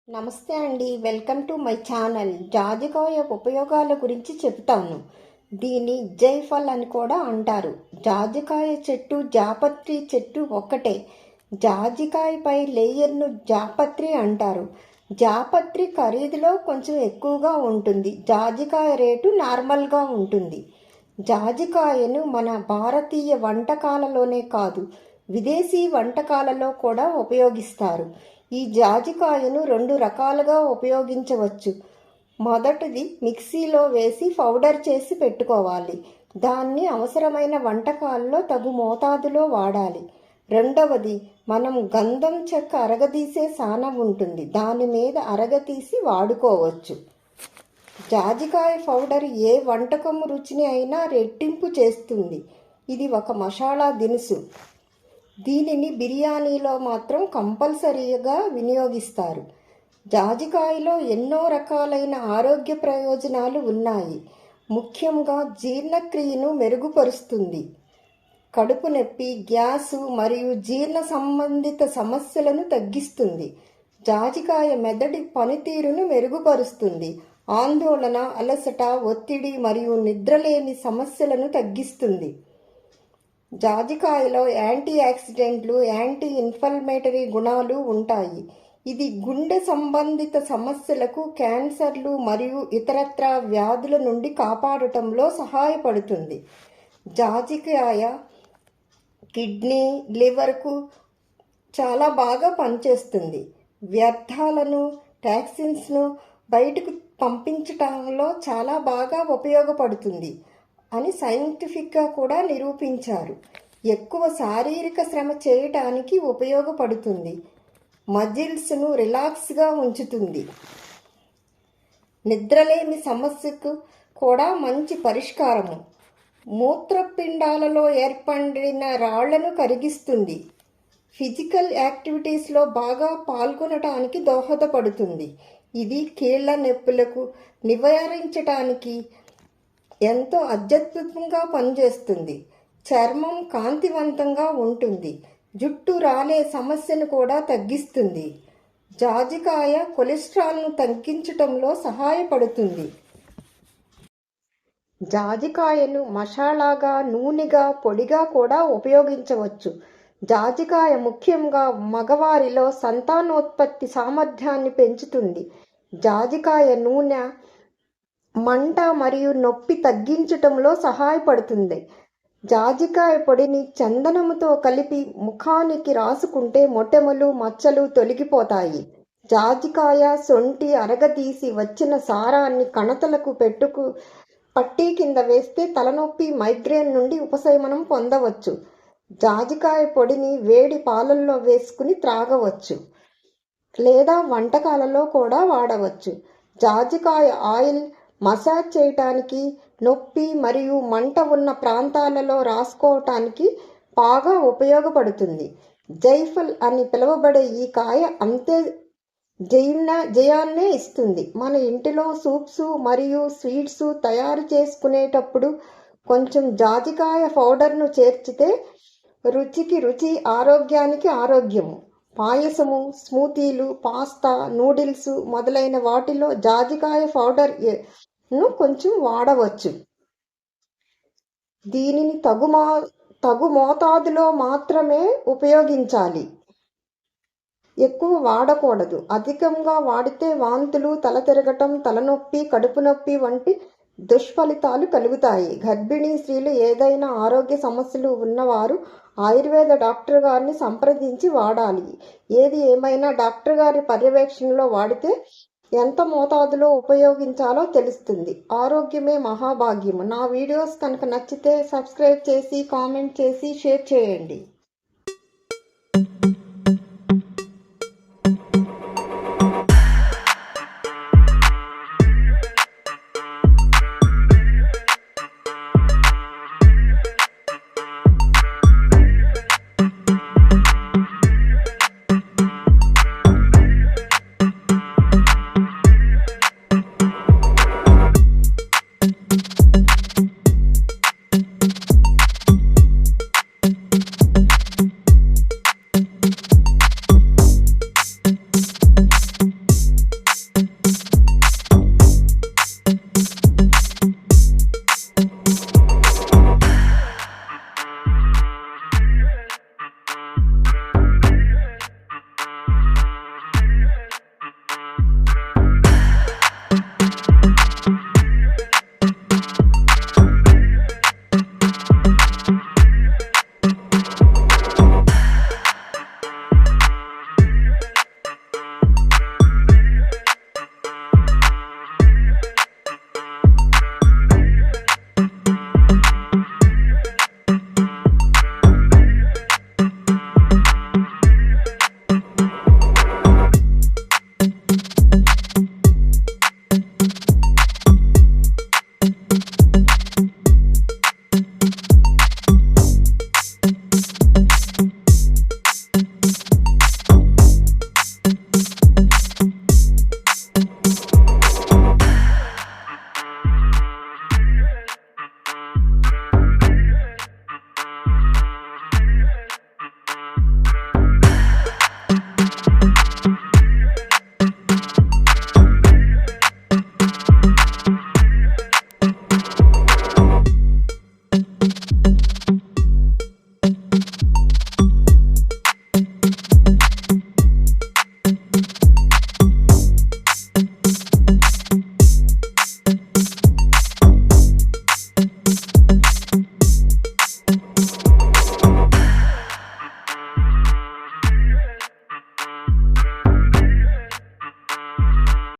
నమస్తే అండి, welcome to my channel. జాజికాయ ఉపయోగాల గురించి చెప్తాను. దీన్ని జైఫల్ అని కూడా అంటారు. జాజికాయ చెట్టు జాపత్రి చెట్టు ఒక్కటే. జాజికాయపై లేయర్ను జాపత్రి అంటారు. జాపత్రి ఖరీదులో కొంచెం ఎక్కువగా ఉంటుంది. జాజికాయ రేటు నార్మల్గా ఉంటుంది. జాజికాయను మన భారతీయ వంటకాలలోనే కాదు, విదేశీ వంటకాలలో కూడా ఉపయోగిస్తారు. ఈ జాజికాయను 2 రకాలుగా ఉపయోగించవచ్చు. మొదటిది మిక్సీలో వేసి పౌడర్ చేసి పెట్టుకోవాలి. దాన్ని అవసరమైన వంటకాల్లో తగు మోతాదులో వాడాలి. రెండవది, మనం గంధం చెక్క అరగదీసే సానం ఉంటుంది, దాని మీద అరగతీసి వాడుకోవచ్చు. జాజికాయ పౌడర్ ఏ వంటకము రుచిని అయినా రెట్టింపు చేస్తుంది. ఇది ఒక మసాలా దినుసు. దీనిని బిర్యానీలో మాత్రం కంపల్సరీగా వినియోగిస్తారు. జాజికాయలో ఎన్నో రకాలైన ఆరోగ్య ప్రయోజనాలు ఉన్నాయి. ముఖ్యంగా జీర్ణక్రియను మెరుగుపరుస్తుంది. కడుపు నొప్పి, గ్యాసు మరియు జీర్ణ సంబంధిత సమస్యలను తగ్గిస్తుంది. జాజికాయ మెదడి పనితీరును మెరుగుపరుస్తుంది. ఆందోళన, అలసట, ఒత్తిడి మరియు నిద్రలేని సమస్యలను తగ్గిస్తుంది. జాజికాయలో యాంటీ ఆక్సిడెంట్లు, యాంటీ ఇన్ఫ్లమేటరీ గుణాలు ఉంటాయి. ఇది గుండె సంబంధిత సమస్యలకు, క్యాన్సర్లు మరియు ఇతరత్ర వ్యాధుల నుండి కాపాడటంలో సహాయపడుతుంది. జాజికాయ కిడ్నీ, లివర్కు చాలా బాగా పనిచేస్తుంది. వ్యర్థాలను, టాక్సిన్స్ను బయటకు పంపించటంలో చాలా బాగా ఉపయోగపడుతుంది అని సైంటిఫిక్గా కూడా నిరూపించారు. ఎక్కువ శారీరక శ్రమ చేయటానికి ఉపయోగపడుతుంది. మజిల్స్ను రిలాక్స్గా ఉంచుతుంది. నిద్రలేమి సమస్యకు కూడా మంచి పరిష్కారము. మూత్రపిండాలలో ఏర్పడిన రాళ్లను కరిగిస్తుంది. ఫిజికల్ యాక్టివిటీస్లో బాగా పాల్గొనటానికి దోహదపడుతుంది. ఇది కీళ్ల నొప్పులకు నివారించటానికి ఎంతో అత్యద్భుతంగా పనిచేస్తుంది. చర్మం కాంతివంతంగా ఉంటుంది. జుట్టు రాలే సమస్యను కూడా తగ్గిస్తుంది. జాజికాయ కొలెస్ట్రాల్ను తగ్గించటంలో సహాయపడుతుంది. జాజికాయను మసాలాగా, నూనెగా, పొడిగా కూడా ఉపయోగించవచ్చు. జాజికాయ ముఖ్యంగా మగవారిలో సంతానోత్పత్తి సామర్థ్యాన్ని పెంచుతుంది. జాజికాయ నూనె మంట మరియు నొప్పి తగ్గించటంలో సహాయపడుతుంది. జాజికాయ పొడిని చందనముతో కలిపి ముఖానికి రాసుకుంటే మొటిమలు, మచ్చలు తొలగిపోతాయి. జాజికాయ, శొంఠి అరగదీసి వచ్చిన సారాన్ని కణతలకు పట్టీ కింద వేస్తే తలనొప్పి, మైగ్రేన్ నుండి ఉపశమనం పొందవచ్చు. జాజికాయ పొడిని వేడి పాలల్లో వేసుకుని త్రాగవచ్చు లేదా వంటకాలలో కూడా వాడవచ్చు. జాజికాయ ఆయిల్ మసాజ్ చేయటానికి, నొప్పి మరియు మంట ఉన్న ప్రాంతాలలో రాసుకోవటానికి బాగా ఉపయోగపడుతుంది. జైఫల్ అని పిలువబడే ఈ కాయ అంతే జయాన్నే ఇస్తుంది. మన ఇంటిలో సూప్స్ మరియు స్వీట్స్ తయారు చేసుకునేటప్పుడు కొంచెం జాజికాయ పౌడర్ను చేర్చితే రుచికి రుచి, ఆరోగ్యానికి ఆరోగ్యము. పాయసము, స్మూతీలు, పాస్తా, నూడిల్స్ మొదలైన వాటిలో జాజికాయ పౌడర్ కొంచెం వాడవచ్చు. దీనిని తగు మోతాదులో మాత్రమే ఉపయోగించాలి. ఎక్కువ వాడకూడదు. అధికంగా వాడితే వాంతులు, తల తిరగటం, తలనొప్పి, కడుపు నొప్పి వంటి దుష్ఫలితాలు కలుగుతాయి. గర్భిణీ స్త్రీలు, ఏదైనా ఆరోగ్య సమస్యలు ఉన్నవారు ఆయుర్వేద డాక్టర్ గారిని సంప్రదించి వాడాలి. ఏది ఏమైనా డాక్టర్ గారి పర్యవేక్షణలో వాడితే ఎంత మోతాదులో ఉపయోగించాలో తెలుస్తుంది. ఆరోగ్యమే మహాభాగ్యము. నా వీడియోస్ కనుక నచ్చితే సబ్స్క్రైబ్ చేసి, కామెంట్ చేసి, షేర్ చేయండి.